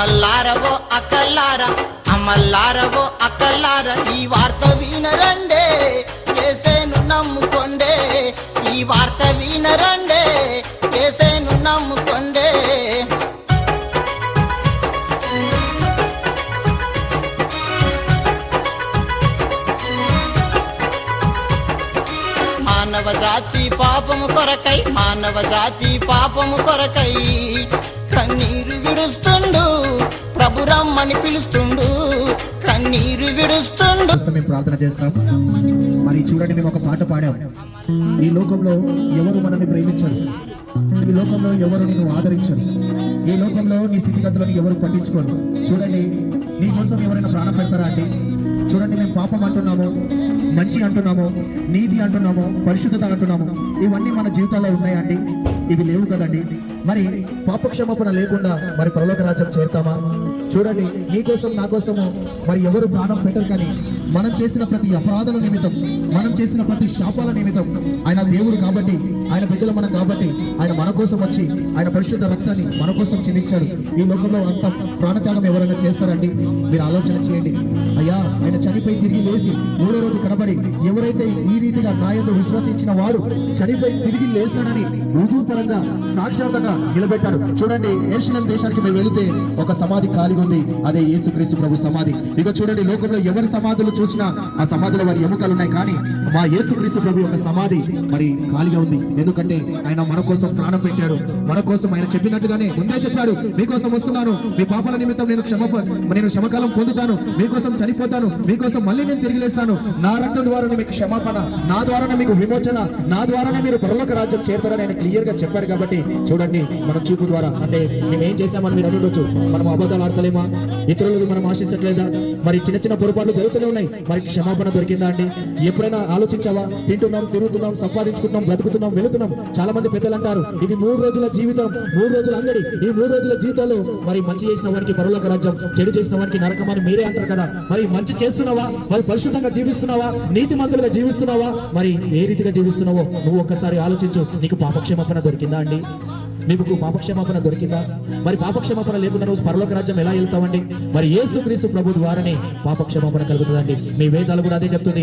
అమ్మల్లారవో అక్కల్లారా, అమ్మల్లారవో అక్కల్లారా, ఈ వార్త వినరండే, యేసేను నమ్ముకొండే. ఈ వార్త వినరండే, యేసేను నమ్ముకొండే. మానవ జాతి పాపము కొరకై, మానవ జాతి పాపము కొరకై కన్నీరు విడుస్తుండు, ప్రభు రమ్మని పిలుస్తుండు, కన్నీరు విడుస్తుండు. మేము ప్రార్థన చేస్తాం. మరి చూడండి, మేము ఒక పాట పాడాం. ఈ లోకంలో ఎవరు మనల్ని ప్రేమించరు, ఈ లోకంలో ఎవరు నిన్ను ఆదరించరు, ఈ లోకంలో నీ స్థితిగతులను ఎవరు పట్టించుకోరు. చూడండి, నీ కోసం ఎవరైనా ప్రాణం పెడతారా అండి? చూడండి, మేము పాపం అంటున్నాము, మంచి అంటున్నాము, నీతి అంటున్నాము, పరిశుద్ధత అంటున్నాము. ఇవన్నీ మన జీవితాల్లో ఉన్నాయా అండి? ఇవి లేవు కదండి. మరి పాపక్షమాపణ లేకుండా మరి పరలోక రాజ్యం చేరుతామా? చూడండి, నీకోసం నా కోసము మరి ఎవరు ప్రాణం పెట్టరు, కానీ మనం చేసిన ప్రతి అపరాధాల నిమిత్తం, మనం చేసిన ప్రతి శాపాల నిమిత్తం ఆయన దేవుడు కాబట్టి, ఆయన బిడ్డలు మనం కాబట్టి ఆయన మన కోసం వచ్చి ఆయన పరిశుద్ధ రక్తాన్ని మన కోసం చిందించాడు. ఈ లోకంలో అంత ప్రాణత్యాగం ఎవరైనా చేస్తారండి? మీరు ఆలోచన చేయండి. అయ్యా, ఆయన చనిపోయి తిరిగి లేచి మూడో రోజు కనబడి ఎవరైతే ఈ రీతిగా నా యందు విశ్వసించిన వాడు చనిపోయి తిరిగి లేస్తాడని రుజువుపరంగా సాక్షాత్గా నిలబెట్టాడు. చూడండి, యెరూషలేము దేశానికి మేము వెళితే ఒక సమాధి ఖాళీగా ఉంది, అదే యేసుక్రీస్తు ప్రభు సమాధి. ఇక చూడండి, లోకంలో ఎవరి సమాధులు చూసినా ఆ సమాధిలో వారి ఎముకలు ఉన్నాయి, కానీ మా యేసుక్రీస్తు ప్రభు యొక్క సమాధి మరి ఖాళీగా ఉంది. ఎందుకంటే ఆయన మన కోసం ప్రాణం పెట్టాడు, మన కోసం ఆయన చెప్పినట్టుగానే ముందే చెప్పాడు, మీకోసం వస్తున్నాను, మీ పాపాల నిమిత్తం నేను క్షమకాలం పొందుతాను, మీకోసం చనిపోతాను, మీకోసం మళ్ళీ నేను తిరిగి లేస్తాను, నా రక్తం ద్వారానే మీకు క్షమాపణ, నా ద్వారానే మీకు విమోచన, నా ద్వారానే మీరు పరలోక రాజ్యం చేరుతారని ఆయన క్లియర్ గా చెప్పాడు. కాబట్టి చూడండి, మన చూపు ద్వారా అంటే మేము ఏం చేశామని మీరు అనుకోవచ్చు. మనం అబద్ధాలు ఆడతలేమా? ఇతరులకు మనం ఆశించట్లేదా? మరి చిన్న చిన్న పొరపాట్లు జరుగుతూనే ఉన్నాయి, మరి క్షమాపణ దొరికిందా అండి? ఎప్పుడైనా ఆలోచించావా? తింటున్నాం, తిరుగుతున్నాం, సంపాదించుకుంటున్నాం, బ్రతుకుతున్నాం, వెళుతున్నాం. చాలా మంది పెద్దలు అంటారు, ఇది 3 రోజుల జీవితం, 3 రోజుల అంగడి. ఈ 3 రోజుల జీవితంలో మరి మంచి చేసిన వారికి పరలోక రాజ్యం, చెడు చేసిన వారికి నరకం అని మీరే అంటారు కదా. మరి మంచి చేస్తున్నావా? మరి పరిశుద్ధంగా జీవిస్తున్నావా? నీతిమంతులుగా జీవిస్తున్నావా? మరి ఏ రీతిగా జీవిస్తున్నావో నువ్వు ఒక్కసారి ఆలోచించు. నీకు పాపక్షమాపణ దొరికిందా అండి? నీకు పాపక్షమాపణ దొరికిందా? మరి పాపక్షమాపణ లేకుండా నువ్వు పరలోక రాజ్యం ఎలా వెళ్తావండి? మరి యేసుక్రీస్తు ప్రభు ద్వారానే పాపక్షమాపణ కలుగుతుందండి. మీ వేదాలు కూడా అదే చెప్తుంది.